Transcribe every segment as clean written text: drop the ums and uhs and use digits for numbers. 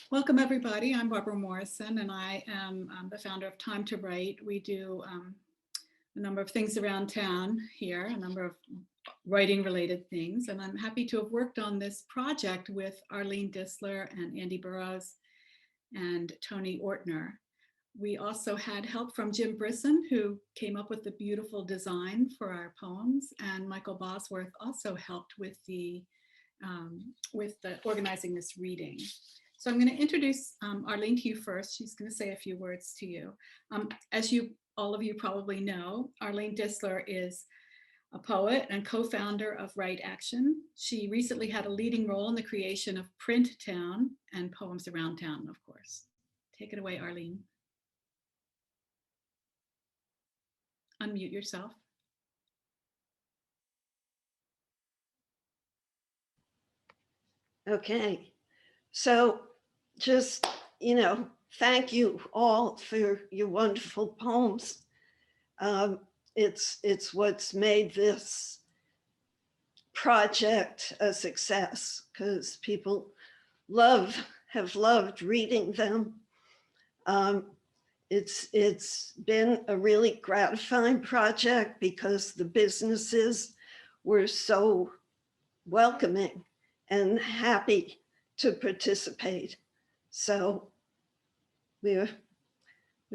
Welcome, everybody. I'm Barbara Morrison, and I am the founder of Time to Write. We do a number of things around town here, a number of writing-related things, and I'm happy to have worked on this project with Arlene Disler and Andy Burrows and Tony Ortner. We also had help from Jim Brisson, who came up with the beautiful design for our poems, and Michael Bosworth also helped with the organizing this reading. So I'm going to introduce Arlene to you first. She's going to say a few words to you. As all of you probably know, Arlene Disler is a poet and co-founder of Write Action. She recently had a leading role in the creation of Print Town and Poems Around Town, of course. Take it away, Arlene. Unmute yourself. Okay, so just, thank you all for your wonderful poems. It's what's made this project a success, because people have loved reading them. It's been a really gratifying project because the businesses were so welcoming and happy to participate. So we're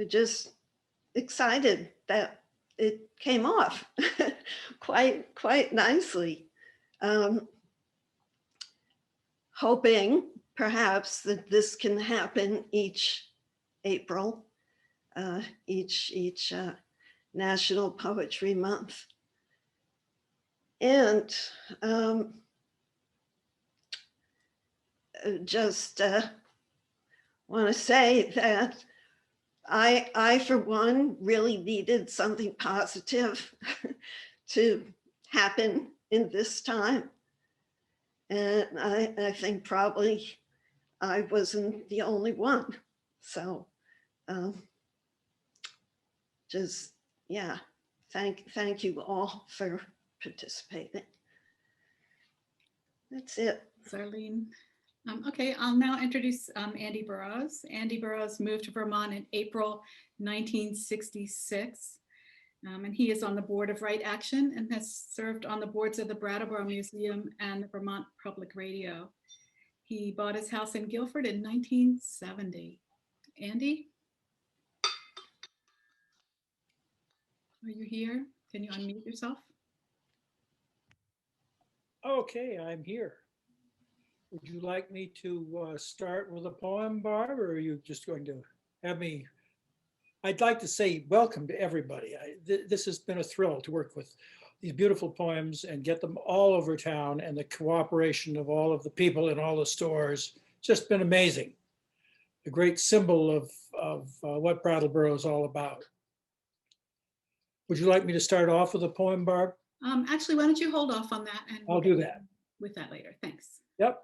just excited that it came off quite nicely. Hoping perhaps that this can happen each April, each National Poetry Month. And just want to say that I, for one, really needed something positive to happen in this time. And I think probably I wasn't the only one. So just, yeah, thank you all for participating. That's it. Arlene. Okay, I'll now introduce Andy Burrows. Andy Burrows moved to Vermont in April 1966, and he is on the board of Write Action and has served on the boards of the Brattleboro Museum and the Vermont Public Radio. He bought his house in Guilford in 1970. Andy? Are you here? Can you unmute yourself? Okay, I'm here. Would you like me to start with a poem, Barb, or are you just going to have me? I'd like to say welcome to everybody. This has been a thrill to work with these beautiful poems and get them all over town, and the cooperation of all of the people in all the stores. Just been amazing. A great symbol of what Brattleboro is all about. Would you like me to start off with a poem, Barb? Actually, why don't you hold off on that? And I'll do that. With that later, thanks. Yep.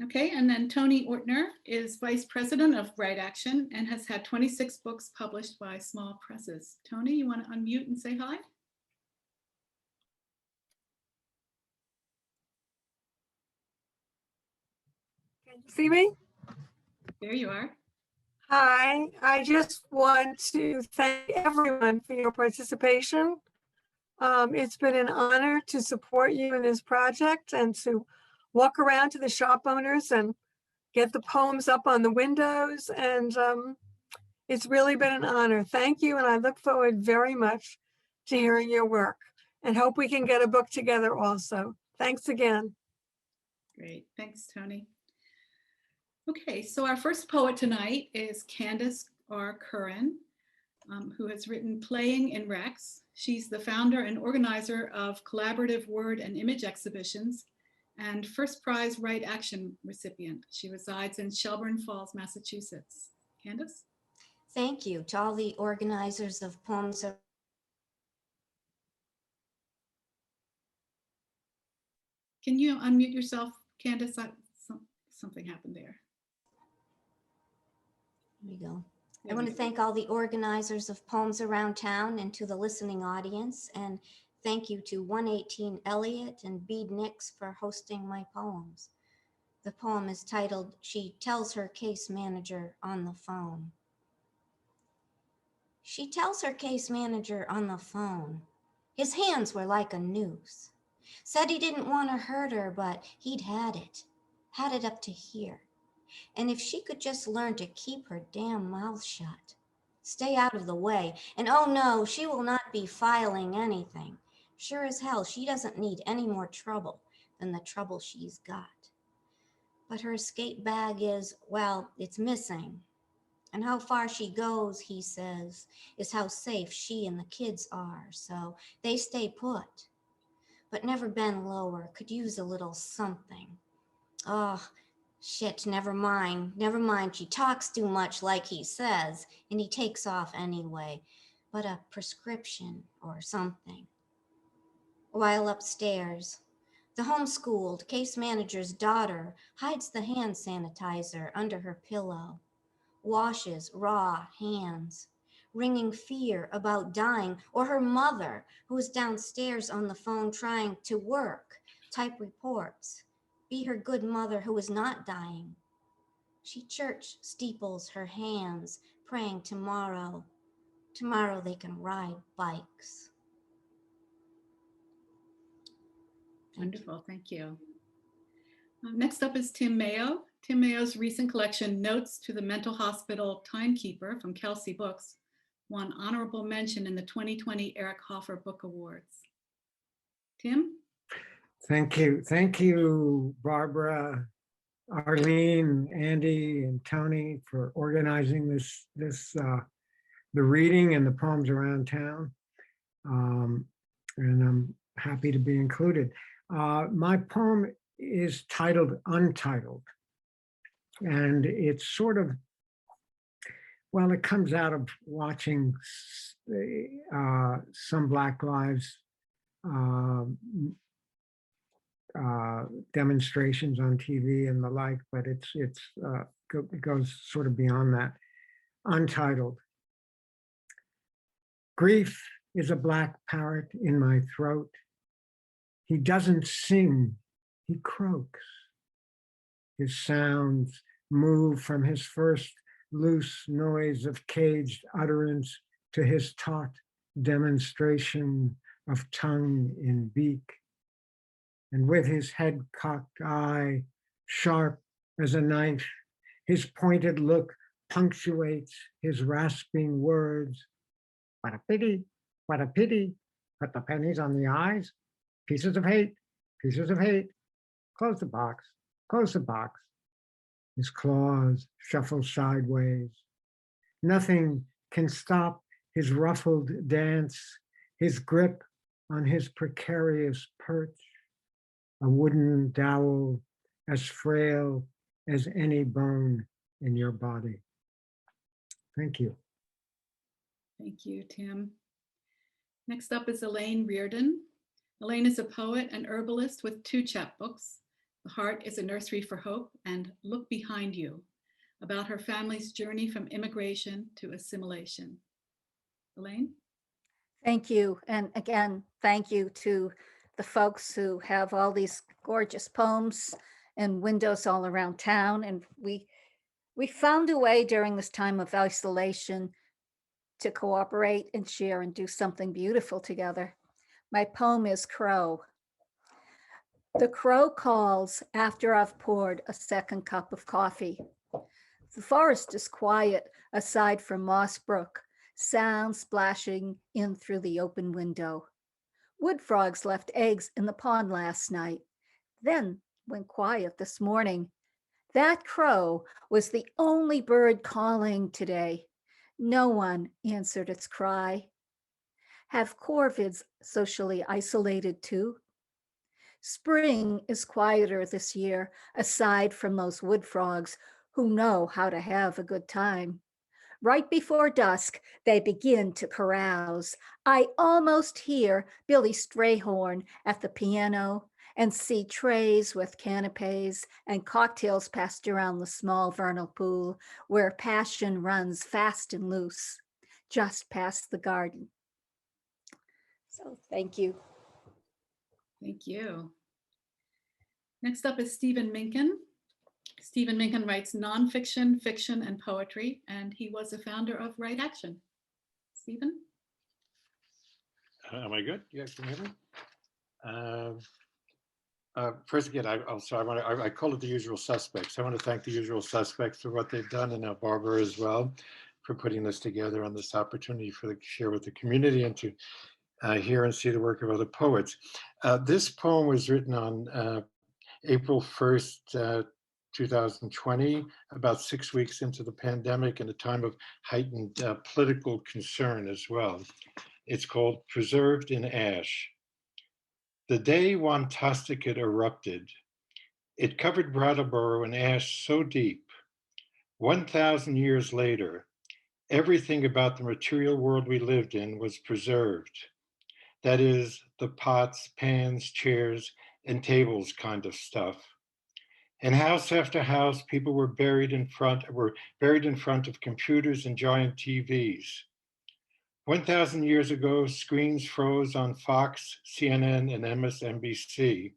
Okay, and then Tony Ortner is Vice President of Write Action and has had 26 books published by small presses. Tony, you want to unmute and say hi? Can you see me? There you are. Hi, I just want to thank everyone for your participation. It's been an honor to support you in this project and to walk around to the shop owners and get the poems up on the windows. And it's really been an honor. Thank you. And I look forward very much to hearing your work and hope we can get a book together also. Thanks again. Great. Thanks, Tony. Okay, so our first poet tonight is Candace R Curran, who has written Playing in Rex. She's the founder and organizer of collaborative word and image exhibitions and first prize Write Action recipient. She resides in Shelburne Falls, Massachusetts. Candace? Thank you to all the organizers of Poems. Can you unmute yourself, Candace? Something happened there. Here we go. I want to thank all the organizers of Poems Around Town and to the listening audience. And thank you to 118 Elliott and Bede Nix for hosting my poems. The poem is titled, She Tells Her Case Manager on the Phone. She tells her case manager on the phone. His hands were like a noose. Said he didn't want to hurt her, but he'd had it up to here. And if she could just learn to keep her damn mouth shut, stay out of the way, and oh no, she will not be filing anything. Sure as hell, she doesn't need any more trouble than the trouble she's got. But her escape bag is, well, it's missing. And how far she goes, he says, is how safe she and the kids are, so they stay put. But never bend lower, could use a little something. Oh, shit, never mind, she talks too much like he says, and he takes off anyway, but a prescription or something. While upstairs, the homeschooled case manager's daughter hides the hand sanitizer under her pillow, washes raw hands, ringing fear about dying, or her mother, who is downstairs on the phone trying to work, type reports, be her good mother who is not dying. She church steeples her hands, praying tomorrow they can ride bikes. Wonderful, thank you. Next up is Tim Mayo. Tim Mayo's recent collection, Notes to the Mental Hospital Timekeeper from Kelsey Books, won honorable mention in the 2020 Eric Hoffer Book Awards. Tim? Thank you. Thank you, Barbara, Arlene, Andy, and Tony for organizing the reading and the poems around town. And I'm happy to be included. My poem is titled Untitled. And it's sort of, well, it comes out of watching some Black Lives demonstrations on TV and the like, but it goes sort of beyond that. Untitled. Grief is a black parrot in my throat. He doesn't sing, he croaks. His sounds move from his first loose noise of caged utterance to his taut demonstration of tongue in beak. And with his head cocked eye, sharp as a knife, his pointed look punctuates his rasping words. What a pity, what a pity, put the pennies on the eyes, pieces of hate, pieces of hate. Close the box, close the box. His claws shuffle sideways. Nothing can stop his ruffled dance, his grip on his precarious perch, a wooden dowel as frail as any bone in your body. Thank you. Thank you, Tim. Next up is Elaine Reardon. Elaine is a poet and herbalist with 2 chapbooks. The Heart is a Nursery for Hope and Look Behind You, about her family's journey from immigration to assimilation. Elaine? Thank you. And again, thank you to the folks who have all these gorgeous poems and windows all around town. And we found a way during this time of isolation to cooperate and share and do something beautiful together. My poem is Crow. The crow calls after I've poured a second cup of coffee. The forest is quiet aside from Moss Brook, sound splashing in through the open window. Wood frogs left eggs in the pond last night, then went quiet this morning. That crow was the only bird calling today. No one answered its cry. Have corvids socially isolated too? Spring is quieter this year, aside from those wood frogs who know how to have a good time. Right before dusk, they begin to carouse. I almost hear Billy Strayhorn at the piano and see trays with canapes and cocktails passed around the small vernal pool where passion runs fast and loose, just past the garden. So thank you. Thank you. Next up is Stephen Minkin. Stephen Minkin writes nonfiction, fiction, and poetry, and he was a founder of Right Action. Stephen? Am I good? Yeah, can you hear me? First again, I call it the usual suspects. I want to thank the usual suspects for what they've done, and now Barbara as well for putting this together on this opportunity to share with the community and to hear and see the work of other poets. This poem was written on April 1st, 2020, about 6 weeks into the pandemic and a time of heightened political concern as well. It's called Preserved in Ash. The day Wantasticate erupted, it covered Brattleboro in ash so deep. 1,000 years later, everything about the material world we lived in was preserved. That is, the pots, pans, chairs, and tables kind of stuff. In house after house, people were buried in front of computers and giant TVs. 1,000 years ago, screens froze on Fox, CNN, and MSNBC.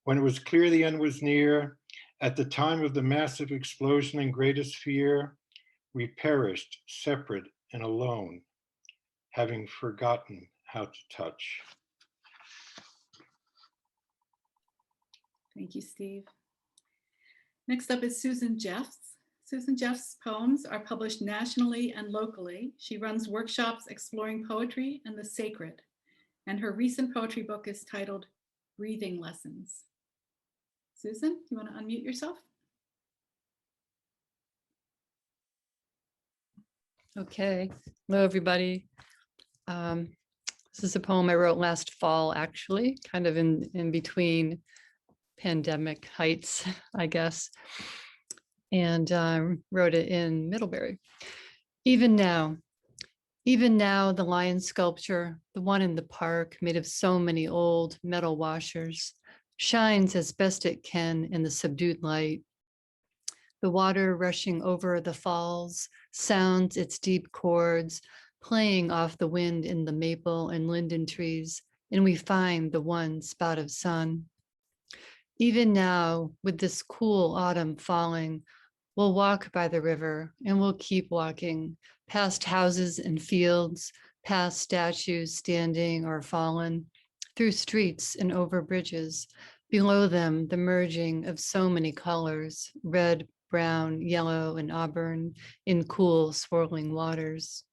When it was clear the end was near, at the time of the massive explosion and greatest fear, we perished separate and alone, having forgotten how to touch. Thank you, Steve. Next up is Susan Jeffs. Susan Jeffs' poems are published nationally and locally. She runs workshops exploring poetry and the sacred, and her recent poetry book is titled Breathing Lessons. Susan, you want to unmute yourself? Okay, hello everybody. This is a poem I wrote last fall, actually, kind of in between pandemic heights, I guess, and wrote it in Middlebury. Even now, the lion sculpture, the one in the park made of so many old metal washers, shines as best it can in the subdued light. The water rushing over the falls sounds its deep chords, playing off the wind in the maple and linden trees, and we find the one spot of sun. Even now, with this cool autumn falling, we'll walk by the river and we'll keep walking past houses and fields, past statues standing or fallen, through streets and over bridges. Below them, the merging of so many colors, red, brown, yellow, and auburn in cool, swirling waters.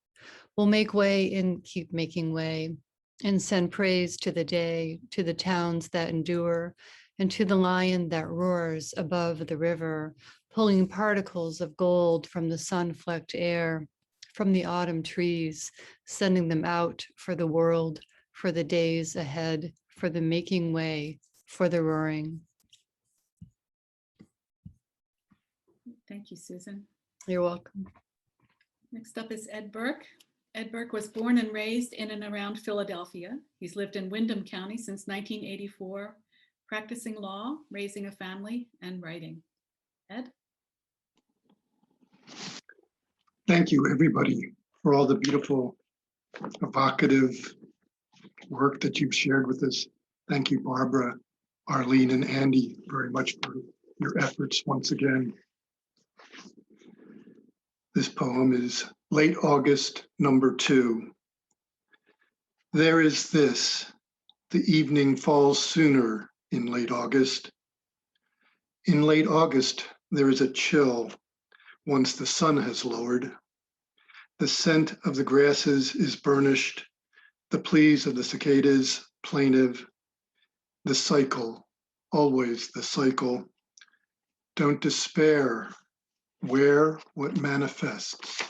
We'll make way and keep making way and send praise to the day, to the towns that endure, and to the lion that roars above the river, pulling particles of gold from the sun-flecked air, from the autumn trees, sending them out for the world, for the days ahead, for the making way, for the roaring. Thank you, Susan. You're welcome. Next up is Ed Burke. Ed Burke was born and raised in and around Philadelphia. He's lived in Windham County since 1984, practicing law, raising a family, and writing. Ed? Thank you, everybody, for all the beautiful, evocative work that you've shared with us. Thank you, Barbara, Arlene, and Andy, very much for your efforts once again. This poem is Late August, number 2. There is this, the evening falls sooner in late August. In late August, there is a chill once the sun has lowered. The scent of the grasses is burnished, the pleas of the cicadas plaintive. The cycle, always the cycle. Don't despair, wear what manifests.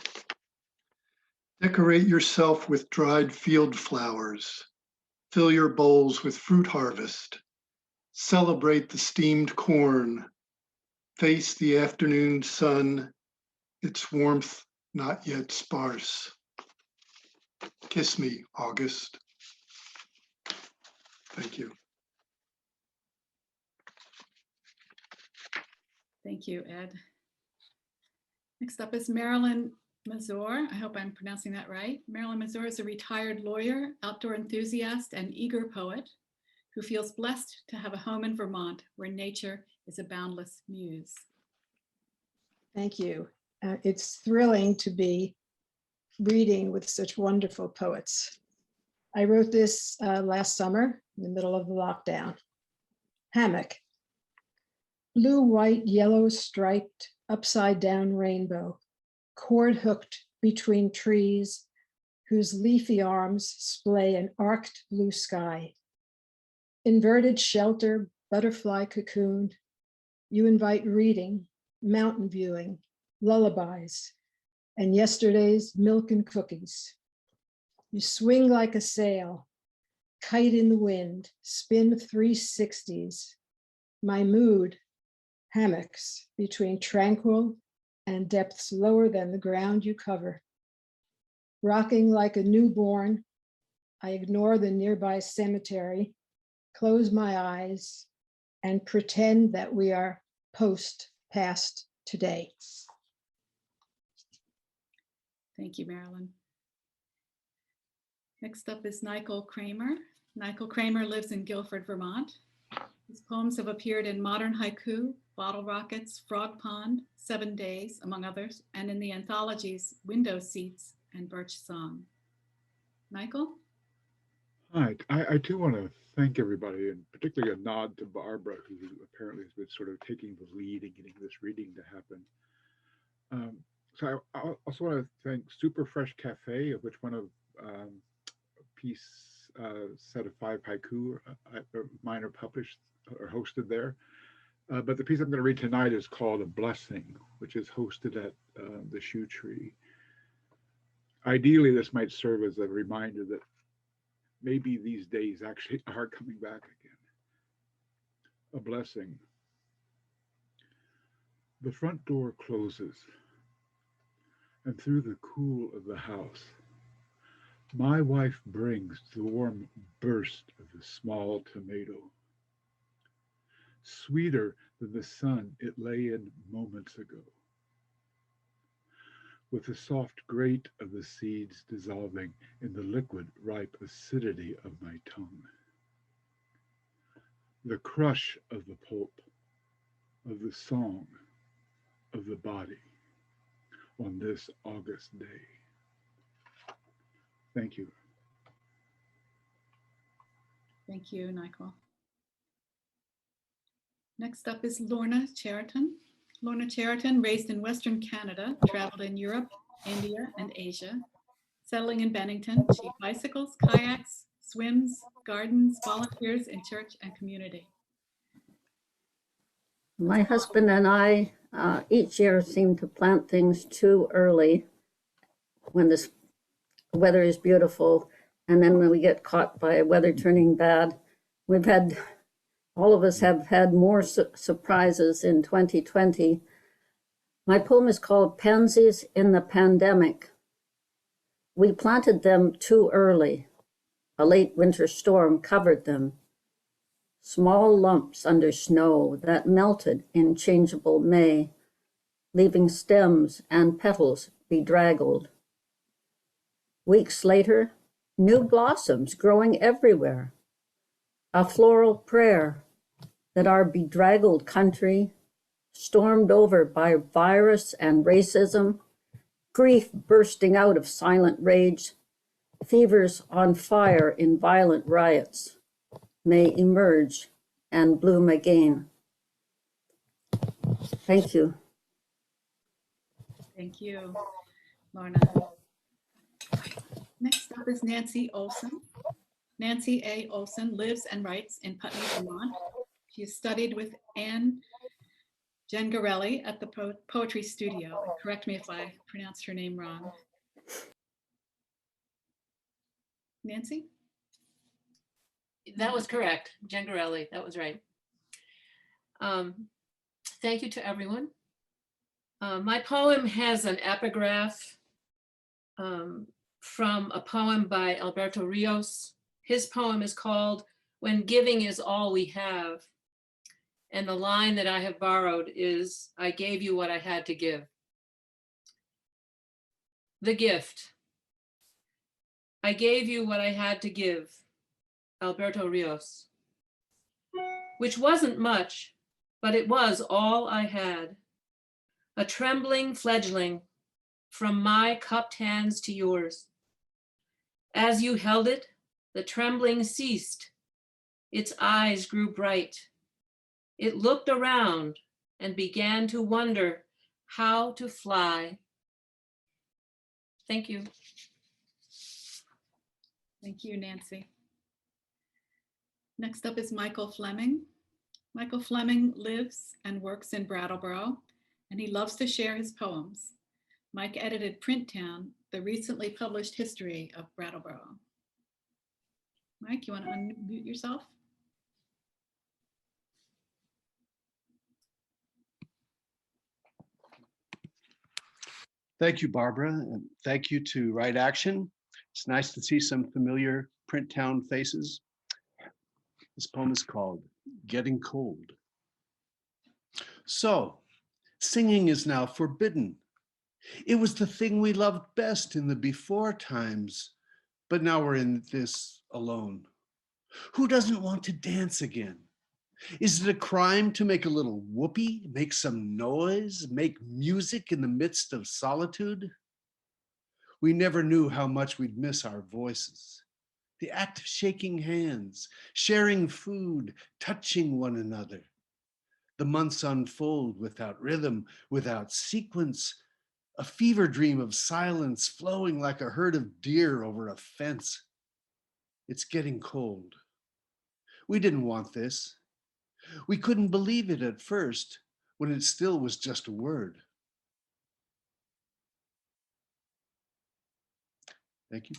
Decorate yourself with dried field flowers. Fill your bowls with fruit harvest. Celebrate the steamed corn. Face the afternoon sun, its warmth not yet sparse. Kiss me, August. Thank you. Thank you, Ed. Next up is Marilyn Mazur. I hope I'm pronouncing that right. Marilyn Mazur is a retired lawyer, outdoor enthusiast, and eager poet who feels blessed to have a home in Vermont where nature is a boundless muse. Thank you. It's thrilling to be reading with such wonderful poets. I wrote this last summer in the middle of the lockdown. Hammock. Blue, white, yellow striped, upside down rainbow, cord hooked between trees whose leafy arms splay an arced blue sky. Inverted shelter, butterfly cocooned. You invite reading, mountain viewing, lullabies, and yesterday's milk and cookies. You swing like a sail, kite in the wind, spin 360s. My mood, hammocks between tranquil and depths lower than the ground you cover. Rocking like a newborn, I ignore the nearby cemetery, close my eyes, and pretend that we are past today. Thank you, Marilyn. Next up is Nicole Kramer. Nicole Kramer lives in Guilford, Vermont. His poems have appeared in Modern Haiku, Bottle Rockets, Frog Pond, 7 Days, among others, and in the anthologies Window Seats and Birch Song. Michael? Hi, I too want to thank everybody, and particularly a nod to Barbara, who apparently has been sort of taking the lead in getting this reading to happen. So I also want to thank Super Fresh Cafe, of which one of piece set of 5 haiku mine are published or hosted there. But the piece I'm going to read tonight is called A Blessing, which is hosted at the Shoe Tree. Ideally, this might serve as a reminder that maybe these days actually are coming back again. A blessing. The front door closes, and through the cool of the house, my wife brings the warm burst of the small tomato, sweeter than the sun it lay in moments ago, with the soft grate of the seeds dissolving in the liquid ripe acidity of my tongue, the crush of the pulp, of the song of the body on this August day. Thank you. Thank you, Nicole. Next up is Lorna Chariton. Lorna Chariton, raised in Western Canada, traveled in Europe, India, and Asia. Settling in Bennington, she bicycles, kayaks, swims, gardens, volunteers in church and community. My husband and I each year seem to plant things too early when this weather is beautiful, and then when we get caught by weather turning bad. All of us have had more surprises in 2020. My poem is called Pansies in the Pandemic. We planted them too early. A late winter storm covered them. Small lumps under snow that melted in changeable May, leaving stems and petals bedraggled. Weeks later, new blossoms growing everywhere. A floral prayer that our bedraggled country, stormed over by virus and racism, grief bursting out of silent rage, fevers on fire in violent riots, may emerge and bloom again. Thank you. Thank you, Lorna. Next up is Nancy Olson. Nancy A. Olson lives and writes in Putney, Vermont. She has studied with Anne Gengarelli at the Poetry Studio. And correct me if I pronounced her name wrong. Nancy? That was correct. Gengarelli, that was right. Thank you to everyone. My poem has an epigraph from a poem by Alberto Rios. His poem is called When Giving is All We Have. And the line that I have borrowed is, I gave you what I had to give. The gift. I gave you what I had to give, Alberto Rios, which wasn't much, but it was all I had. a trembling fledgling from my cupped hands to yours. As you held it, the trembling ceased. Its eyes grew bright. It looked around and began to wonder how to fly. Thank you. Thank you, Nancy. Next up is Michael Fleming. Michael Fleming lives and works in Brattleboro, and he loves to share his poems. Mike edited Print Town, the recently published history of Brattleboro. Mike, you want to unmute yourself? Thank you, Barbara, and thank you to Right Action. It's nice to see some familiar Print Town faces. This poem is called Getting Cold. So, singing is now forbidden. It was the thing we loved best in the before times, but now we're in this alone. Who doesn't want to dance again? Is it a crime to make a little whoopee, make some noise, make music in the midst of solitude? We never knew how much we'd miss our voices. The act of shaking hands, sharing food, touching one another. The months unfold without rhythm, without sequence, a fever dream of silence flowing like a herd of deer over a fence. It's getting cold. We didn't want this. We couldn't believe it at first when it still was just a word. Thank you.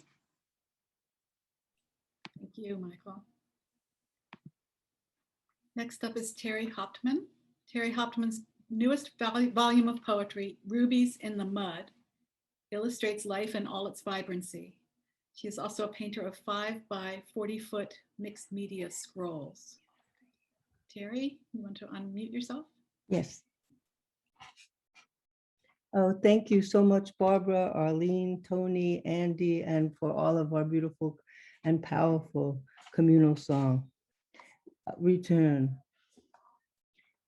Thank you, Michael. Next up is Terry Hoffman. Terry Hoffman's newest volume of poetry, Rubies in the Mud, illustrates life in all its vibrancy. She is also a painter of 5 by 40-foot mixed media scrolls. Terry, you want to unmute yourself? Yes. Oh, thank you so much, Barbara, Arlene, Tony, Andy, and for all of our beautiful and powerful communal song. Return.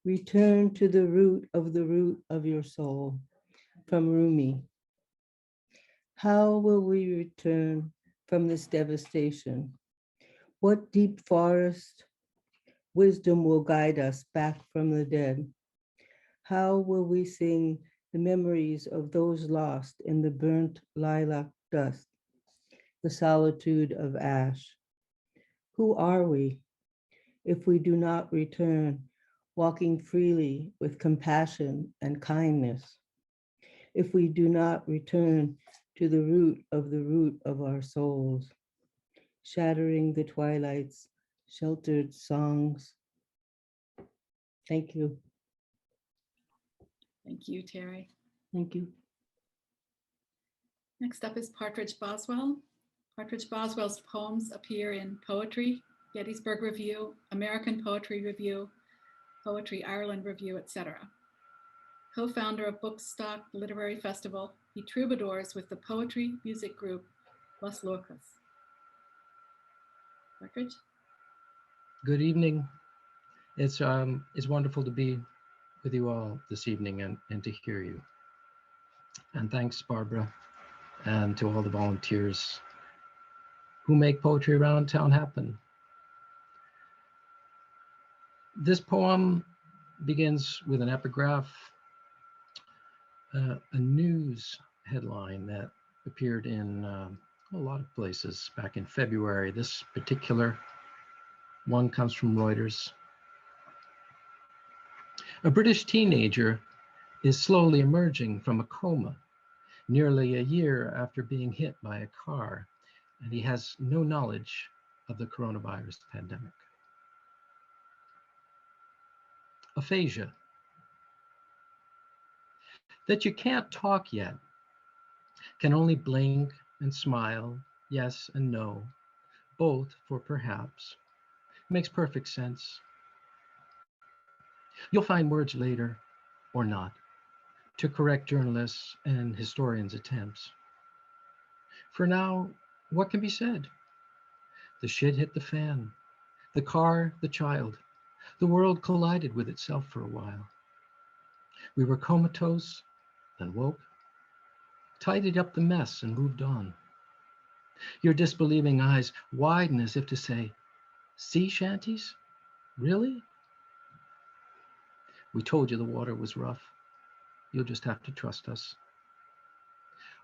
Return to the root of your soul, from Rumi. How will we return from this devastation? What deep forest wisdom will guide us back from the dead? How will we sing the memories of those lost in the burnt lilac dust, the solitude of ash? Who are we if we do not return, walking freely with compassion and kindness? If we do not return to the root of our souls, shattering the twilight's sheltered songs. Thank you. Thank you, Terry. Thank you. Next up is Partridge Boswell. Partridge Boswell's poems appear in Poetry, Gettysburg Review, American Poetry Review, Poetry Ireland Review, etc. Co-founder of Bookstock Literary Festival, he troubadours with the poetry music group Las Lorcas. Partridge? Good evening. It's wonderful to be with you all this evening and to hear you. And thanks, Barbara, and to all the volunteers who make poetry around town happen. This poem begins with an epigraph, a news headline that appeared in a lot of places back in February. This particular one comes from Reuters. A British teenager is slowly emerging from a coma nearly a year after being hit by a car, and he has no knowledge of the coronavirus pandemic. Aphasia. That you can't talk yet, can only blink and smile, yes and no, both for perhaps. Makes perfect sense. You'll find words later, or not, to correct journalists and historians' attempts. For now, what can be said? The shit hit the fan, the car, the child. The world collided with itself for a while. We were comatose, then woke, tidied up the mess and moved on. Your disbelieving eyes widen as if to say, sea shanties? Really? We told you the water was rough. You'll just have to trust us.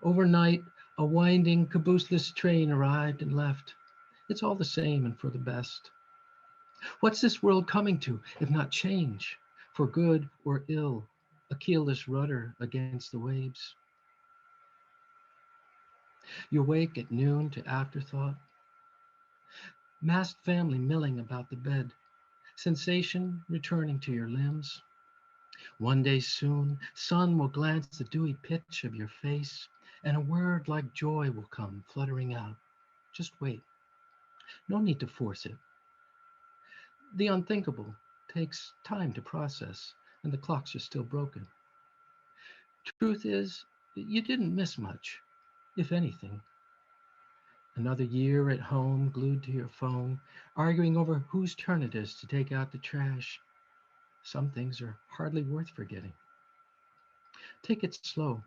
Overnight, a winding cabooseless train arrived and left. It's all the same and for the best. What's this world coming to, if not change, for good or ill, a keelless rudder against the waves? You wake at noon to afterthought, massed family milling about the bed, sensation returning to your limbs. One day soon, sun will glance the dewy pitch of your face, and a word like joy will come fluttering out. Just wait. No need to force it. The unthinkable takes time to process, and the clocks are still broken. Truth is, you didn't miss much, if anything. Another year at home, glued to your phone, arguing over whose turn it is to take out the trash. Some things are hardly worth forgetting. Take it slow.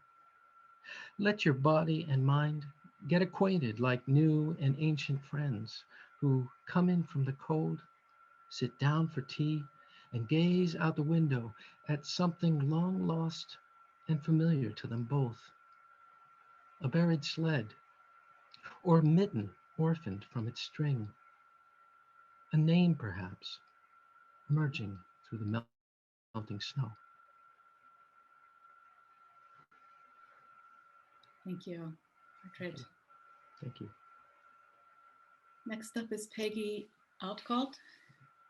Let your body and mind get acquainted like new and ancient friends who come in from the cold, sit down for tea, and gaze out the window at something long lost and familiar to them both. A buried sled, or a mitten orphaned from its string. A name, perhaps, emerging through the melting snow. Thank you, Margaret. Thank you. Next up is Peggy Altkolt.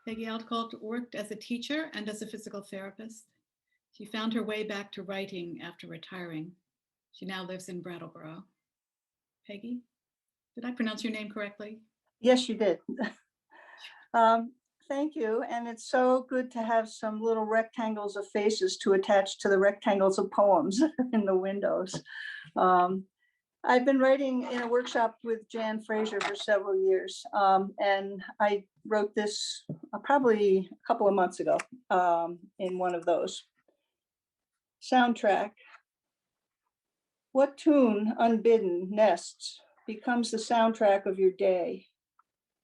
Peggy Altkolt worked as a teacher and as a physical therapist. She found her way back to writing after retiring. She now lives in Brattleboro. Peggy, did I pronounce your name correctly? Yes, you did. Thank you. And it's so good to have some little rectangles of faces to attach to the rectangles of poems in the windows. I've been writing in a workshop with Jan Fraser for several years. And I wrote this probably a couple of months ago in one of those. Soundtrack. What tune, unbidden, nests, becomes the soundtrack of your day?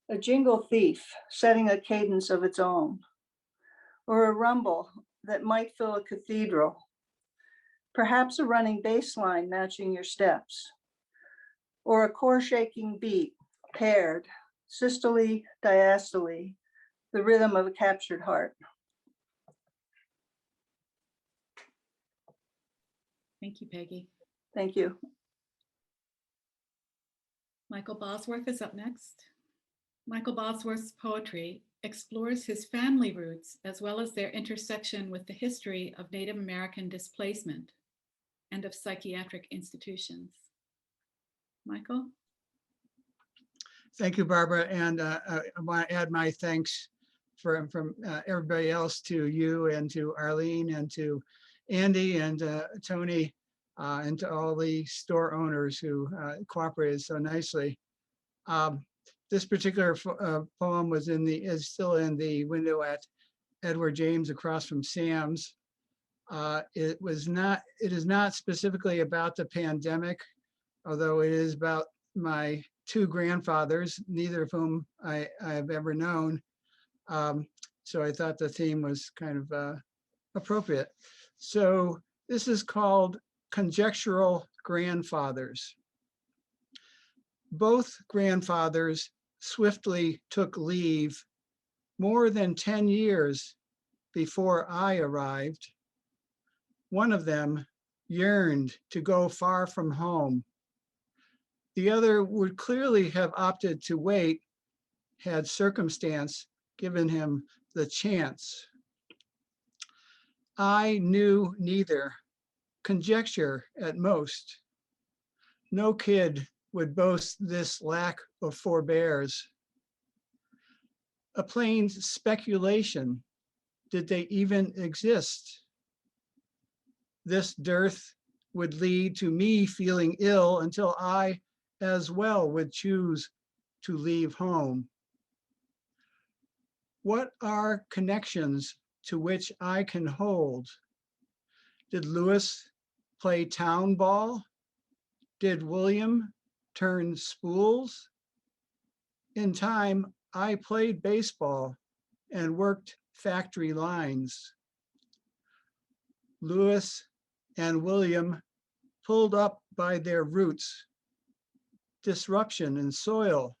A jingle thief setting a cadence of its own, or a rumble that might fill a cathedral, perhaps a running bass line matching your steps, or a core-shaking beat paired, systole, diastole, the rhythm of a captured heart. Thank you, Peggy. Thank you. Michael Bosworth is up next. Michael Bosworth's poetry explores his family roots as well as their intersection with the history of Native American displacement and of psychiatric institutions. Michael? Thank you, Barbara. And I want to add my thanks from everybody else to you and to Arlene and to Andy and Tony and to all the store owners who cooperated so nicely. This particular poem is still in the window at Edward James across from Sam's. It is not specifically about the pandemic, although it is about my two grandfathers, neither of whom I have ever known. So I thought the theme was kind of appropriate. So this is called Conjectural Grandfathers. Both grandfathers swiftly took leave more than 10 years before I arrived. One of them yearned to go far from home. The other would clearly have opted to wait had circumstance given him the chance. I knew neither, conjecture at most. No kid would boast this lack of forbears. A plain speculation, did they even exist? This dearth would lead to me feeling ill until I as well would choose to leave home. What are connections to which I can hold? Did Lewis play town ball? Did William turn spools? In time, I played baseball and worked factory lines. Lewis and William pulled up by their roots. Disruption in soil,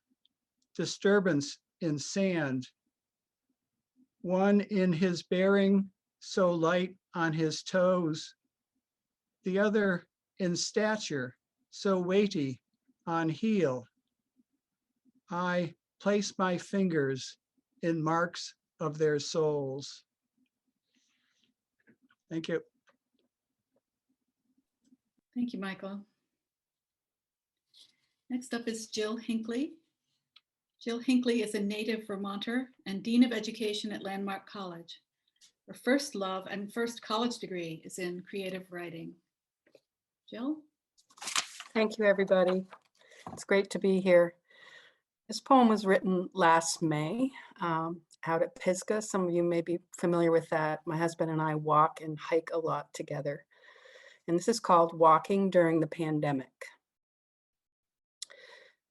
disturbance in sand. One in his bearing, so light on his toes. The other in stature, so weighty on heel. I place my fingers in marks of their souls. Thank you. Thank you, Michael. Next up is Jill Hinckley. Jill Hinckley is a native Vermonter and Dean of Education at Landmark College. Her first love and first college degree is in creative writing. Jill? Thank you, everybody. It's great to be here. This poem was written last May out at Pisgah. Some of you may be familiar with that. My husband and I walk and hike a lot together. And this is called Walking During the Pandemic.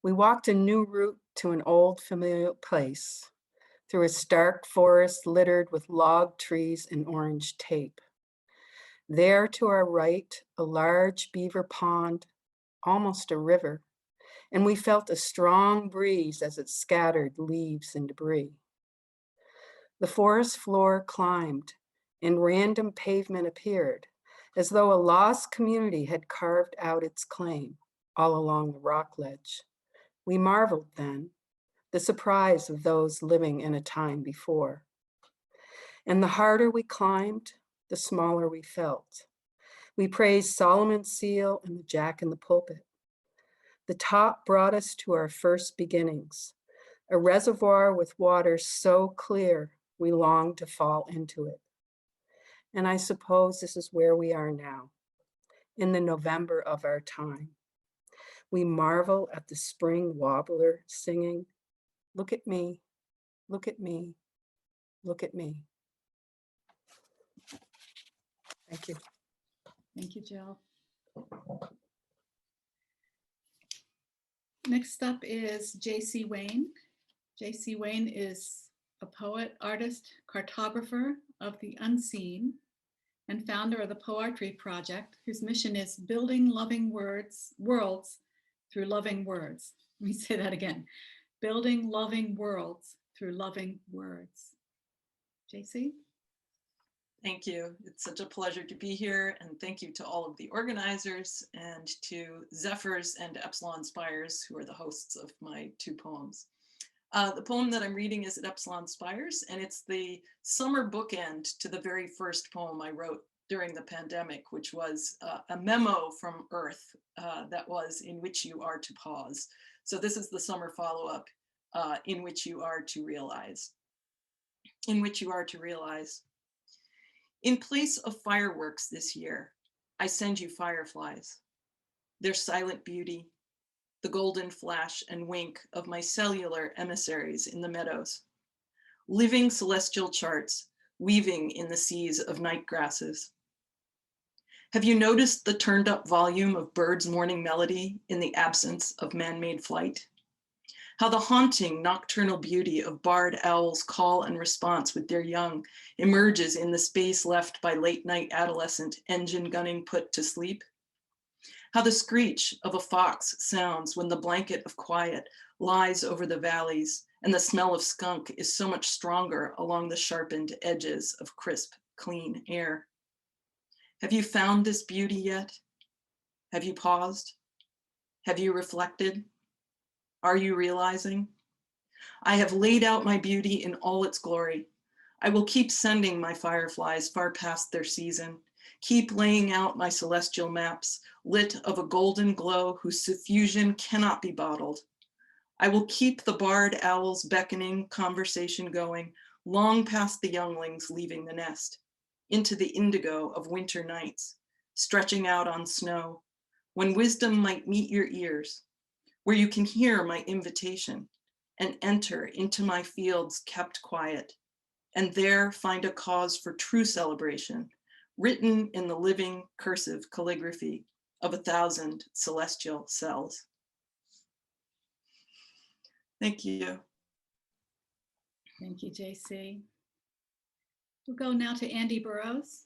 We walked a new route to an old familiar place through a stark forest littered with log trees and orange tape. There to our right, a large beaver pond, almost a river, and we felt a strong breeze as it scattered leaves and debris. The forest floor climbed and random pavement appeared, as though a lost community had carved out its claim all along the rock ledge. We marveled then, the surprise of those living in a time before. And the harder we climbed, the smaller we felt. We praised Solomon's seal and the Jack in the pulpit. The top brought us to our first beginnings, a reservoir with water so clear we longed to fall into it. And I suppose this is where we are now, in the November of our time. We marvel at the spring warbler singing, "Look at me, look at me, look at me." Thank you. Thank you, Jill. Next up is J.C. Wayne. J.C. Wayne is a poet, artist, cartographer of the unseen, and founder of the Poetry Project, whose mission is building loving worlds through loving words. Let me say that again. Building loving worlds through loving words. JC? Thank you. It's such a pleasure to be here, and thank you to all of the organizers and to Zephyrs and Epsilon Spires, who are the hosts of my two poems. The poem that I'm reading is at Epsilon Spires, and it's the summer bookend to the very first poem I wrote during the pandemic, which was a memo from Earth that was "In which you are to pause." So this is the summer follow-up, in which you are to realize. In which you are to realize. In place of fireworks this year, I send you fireflies. Their silent beauty, the golden flash and wink of my cellular emissaries in the meadows. Living celestial charts weaving in the seas of night grasses. Have you noticed the turned up volume of birds' morning melody in the absence of man-made flight? How the haunting nocturnal beauty of barred owls' call and response with their young emerges in the space left by late night adolescent engine gunning put to sleep? How the screech of a fox sounds when the blanket of quiet lies over the valleys and the smell of skunk is so much stronger along the sharpened edges of crisp, clean air. Have you found this beauty yet? Have you paused? Have you reflected? Are you realizing? I have laid out my beauty in all its glory. I will keep sending my fireflies far past their season, keep laying out my celestial maps, lit of a golden glow whose suffusion cannot be bottled. I will keep the barred owls' beckoning conversation going, long past the younglings leaving the nest, into the indigo of winter nights, stretching out on snow, when wisdom might meet your ears, where you can hear my invitation and enter into my fields kept quiet, and there find a cause for true celebration, written in the living cursive calligraphy of 1,000 celestial cells. Thank you. Thank you, JC. We'll go now to Andy Burrows.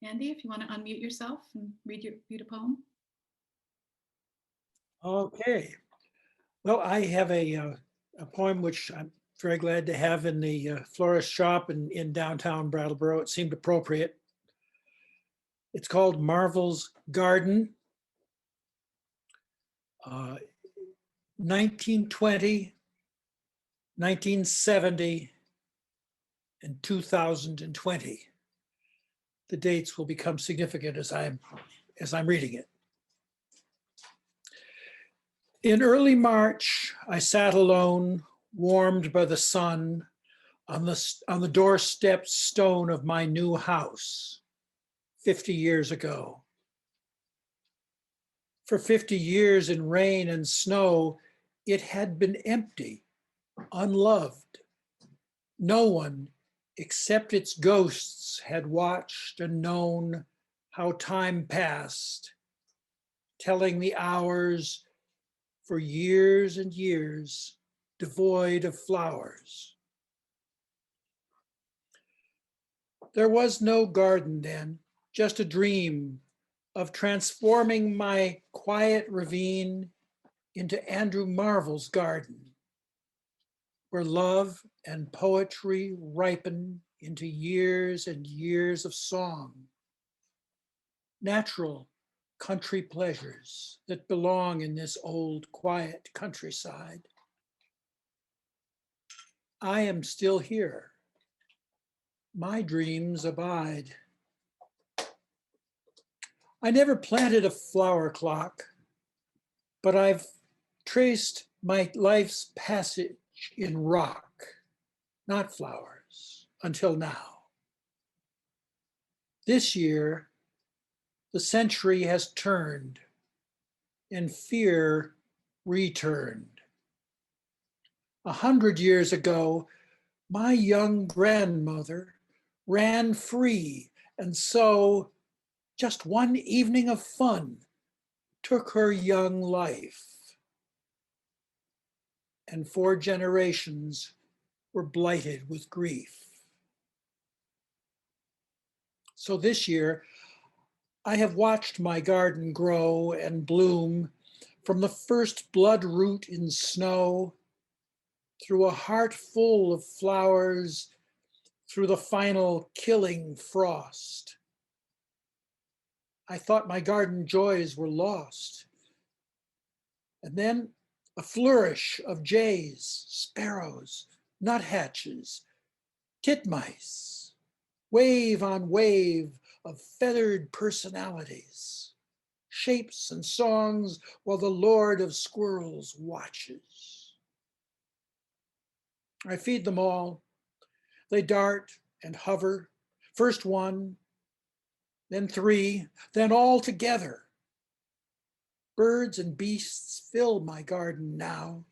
Andy, if you want to unmute yourself and read a poem. Okay. Well, I have a poem which I'm very glad to have in the florist shop in downtown Brattleboro. It seemed appropriate. It's called Marvel's Garden. 1920, 1970, and 2020. The dates will become significant as I'm reading it. In early March, I sat alone, warmed by the sun, on the doorstep stone of my new house 50 years ago. For 50 years in rain and snow, it had been empty, unloved. No one except its ghosts had watched and known how time passed, telling the hours for years and years, devoid of flowers. There was no garden then, just a dream of transforming my quiet ravine into Andrew Marvel's garden, where love and poetry ripen into years and years of song, natural country pleasures that belong in this old, quiet countryside. I am still here. My dreams abide. I never planted a flower clock, but I've traced my life's passage in rock, not flowers, until now. This year, the century has turned and fear returned. 100 years ago, my young grandmother ran free, and so just one evening of fun took her young life. And 4 generations were blighted with grief. So this year, I have watched my garden grow and bloom from the first blood root in snow, through a heart full of flowers, through the final killing frost. I thought my garden joys were lost. And then a flourish of jays, sparrows, nuthatches, titmice, wave on wave of feathered personalities, shapes and songs while the Lord of Squirrels watches. I feed them all. They dart and hover, first 1, then 3, then all together. Birds and beasts fill my garden now,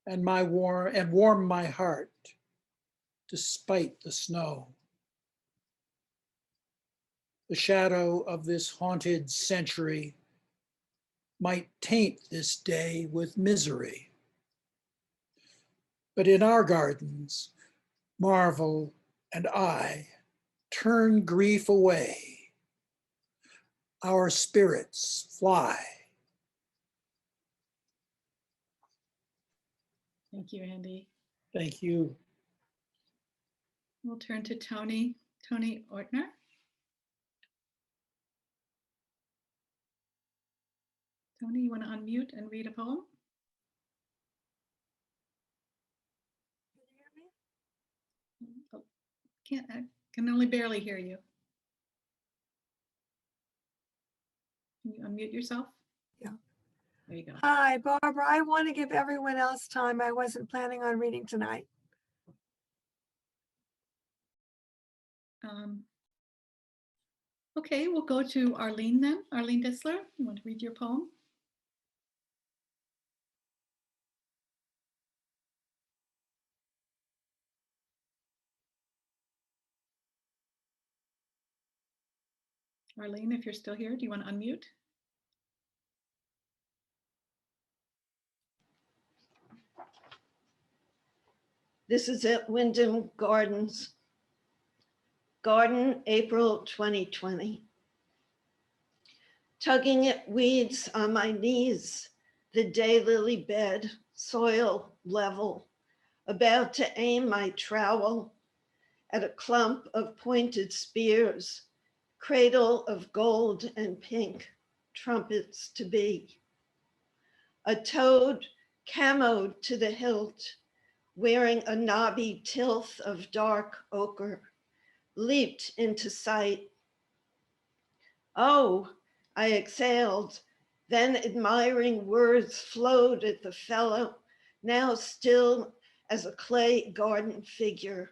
and warm my heart despite the snow. The shadow of this haunted century might taint this day with misery. But in our gardens, Marvel and I turn grief away. Our spirits fly. Thank you, Andy. Thank you. We'll turn to Tony Ortner. Tony, you want to unmute and read a poem? Oh, I can only barely hear you. Can you unmute yourself? Yeah. There you go. Hi, Barbara. I want to give everyone else time. I wasn't planning on reading tonight. Okay, we'll go to Arlene then. Arlene Dissler, you want to read your poem? Arlene, if you're still here, do you want to unmute? This is at Windham Gardens. Garden, April 2020. Tugging at weeds on my knees, the daylily bed, soil level, about to aim my trowel at a clump of pointed spears, cradle of gold and pink, trumpets to be. A toad camoed to the hilt, wearing a knobby tilth of dark ochre, leaped into sight. Oh, I exhaled, then admiring words flowed at the fellow, now still as a clay garden figure.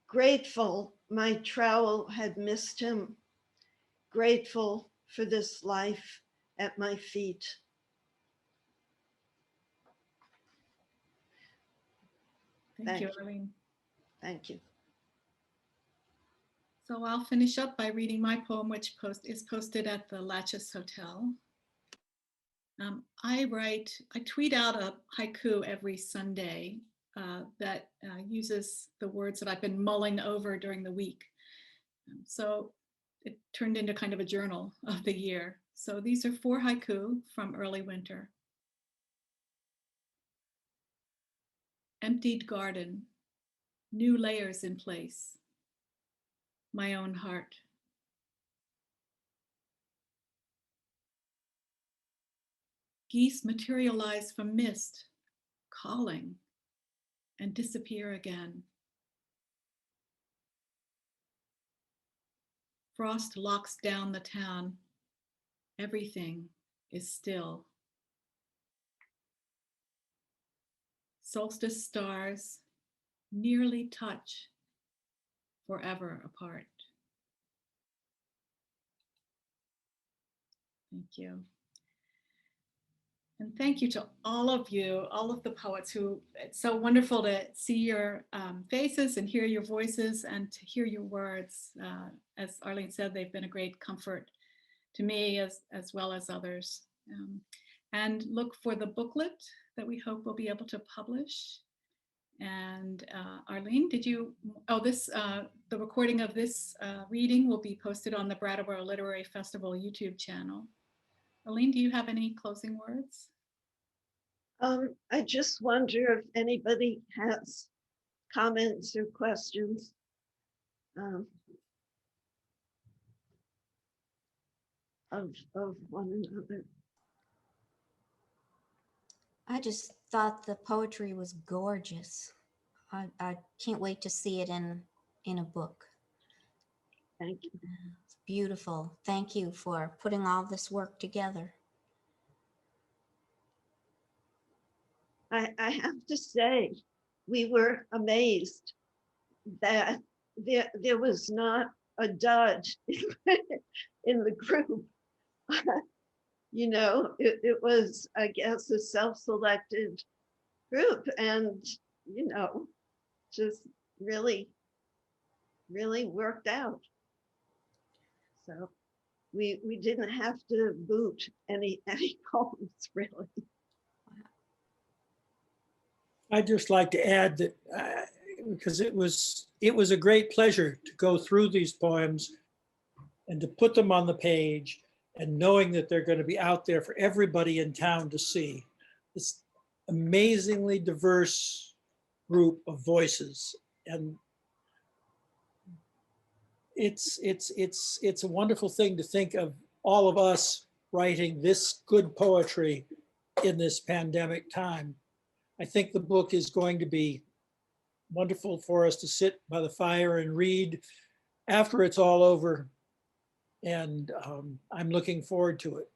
Grateful my trowel had missed him, grateful for this life at my feet. Thank you, Arlene. Thank you. So I'll finish up by reading my poem, which is posted at the Latches Hotel. I tweet out a haiku every Sunday that uses the words that I've been mulling over during the week. So it turned into kind of a journal of the year. So these are 4 haiku from early winter. Emptied garden, new layers in place. My own heart. Geese materialize from mist, calling, and disappear again. Frost locks down the town. Everything is still. Solstice stars nearly touch, forever apart. Thank you. And thank you to all of you, all of the poets who, it's so wonderful to see your faces and hear your voices and to hear your words. As Arlene said, they've been a great comfort to me as well as others. And look for the booklet that we hope we'll be able to publish. And Arlene, the recording of this reading will be posted on the Brattleboro Literary Festival YouTube channel. Elaine, do you have any closing words? I just wonder if anybody has comments or questions. Of one another. I just thought the poetry was gorgeous. I can't wait to see it in a book. Thank you. It's beautiful. Thank you for putting all this work together. I have to say, we were amazed that there was not a dud in the group. You know, it was, I guess, a self-selected group, and you know, just really worked out. So we didn't have to boot any poems, really. I'd just like to add that because it was a great pleasure to go through these poems and to put them on the page, and knowing that they're going to be out there for everybody in town to see. This amazingly diverse group of voices, and it's a wonderful thing to think of all of us writing this good poetry in this pandemic time. I think the book is going to be wonderful for us to sit by the fire and read after it's all over. And I'm looking forward to it.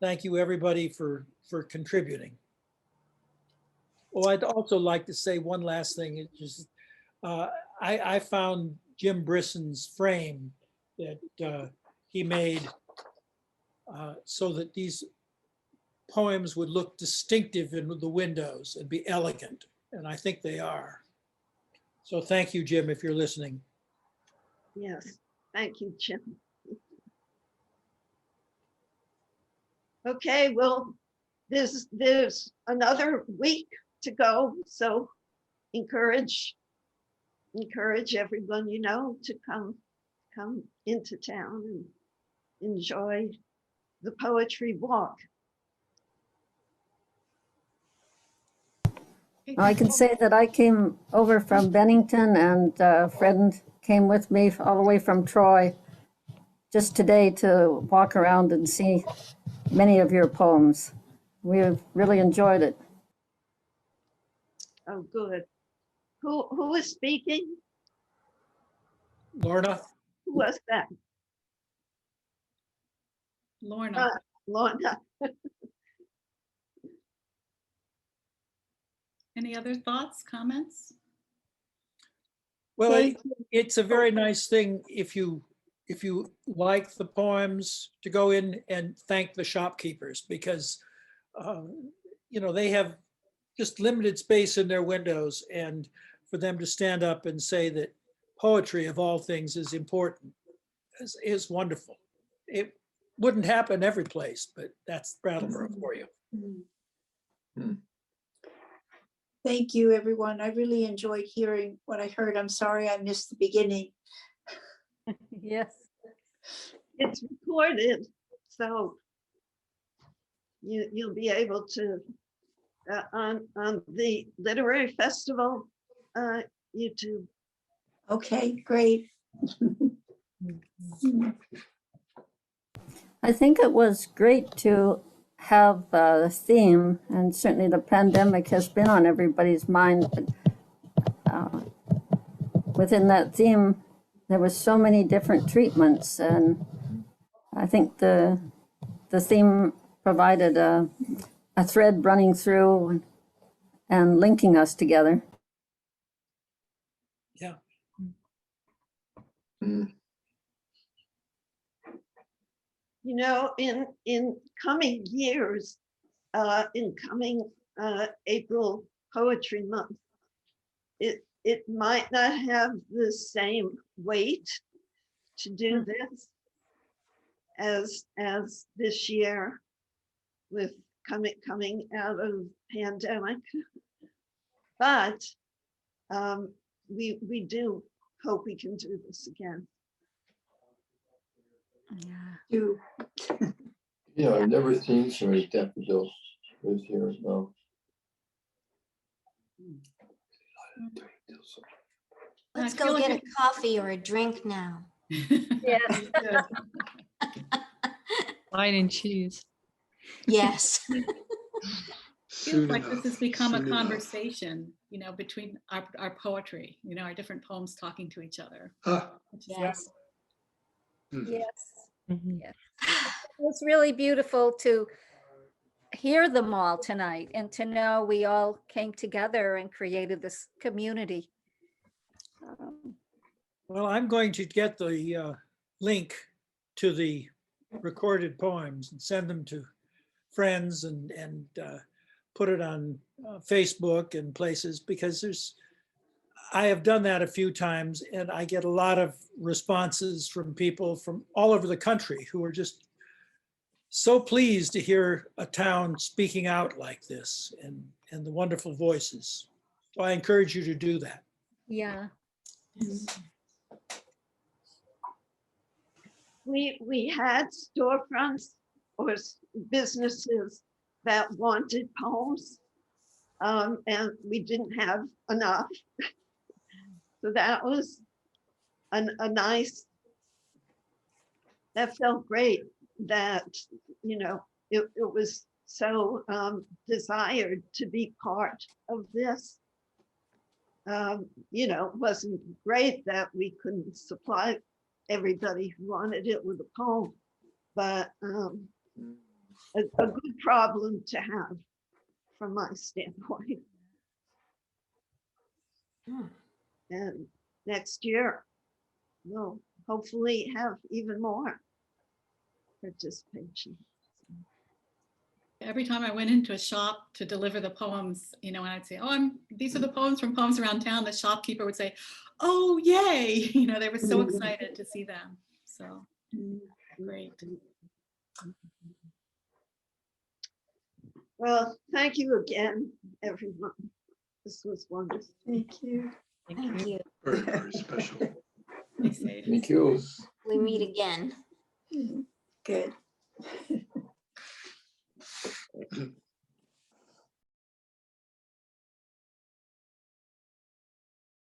Thank you, everybody, for contributing. Oh, I'd also like to say one last thing. It's just, I found Jim Brisson's frame that he made so that these poems would look distinctive in the windows and be elegant, and I think they are. So thank you, Jim, if you're listening. Yes, thank you, Jim. Okay, well, there's another week to go, so encourage everyone you know to come into town and enjoy the poetry walk. I can say that I came over from Bennington, and a friend came with me all the way from Troy just today to walk around and see many of your poems. We've really enjoyed it. Oh, good. Who is speaking? Lorna? Who was that? Lorna. Lorna. Any other thoughts, comments? Well, it's a very nice thing if you like the poems to go in and thank the shopkeepers, because you know, they have just limited space in their windows, and for them to stand up and say that poetry of all things is important is wonderful. It wouldn't happen every place, but that's Brattleboro for you. Thank you, everyone. I really enjoyed hearing what I heard. I'm sorry I missed the beginning. Yes. It's recorded, so you'll be able to on the Literary Festival YouTube. Okay, great. I think it was great to have the theme, and certainly the pandemic has been on everybody's mind, but within that theme, there was so many different treatments, and I think the theme provided a thread running through and linking us together. Yeah. You know, in coming years, in coming April Poetry Month, it might not have the same weight to do this as this year with coming out of pandemic, but we do hope we can do this again. Do. Yeah, I've never seen so many daffodils this year as well. Let's I go feel like get a coffee or a drink now. Yes. Wine and cheese. Yes. Feels like this has become a conversation, you know, between our poetry, you know, our different poems talking to each other. Yes. Yes. Yes. It was really beautiful to hear them all tonight and to know we all came together and created this community. Well, I'm going to get the link to the recorded poems and send them to friends and put it on Facebook and places, because I have done that a few times and I get a lot of responses from people from all over the country who are just so pleased to hear a town speaking out like this, and the wonderful voices. So I encourage you to do that. Yeah. We had storefronts or businesses that wanted poems, and we didn't have enough. So that was a nice, that felt great that, you know, it was so desired to be part of this. You know, it wasn't great that we couldn't supply everybody who wanted it with a poem, but a good problem to have from my standpoint. And next year, we'll hopefully have even more participation. Every time I went into a shop to deliver the poems, you know, and I'd say, oh, these are the poems from Poems Around Town, the shopkeeper would say, oh, yay. You know, they were so excited to see them. So great. Well, thank you again, everyone. This was wonderful. Thank you. Thank you. Very, very special. Be safe. Thank you. We meet again. Good.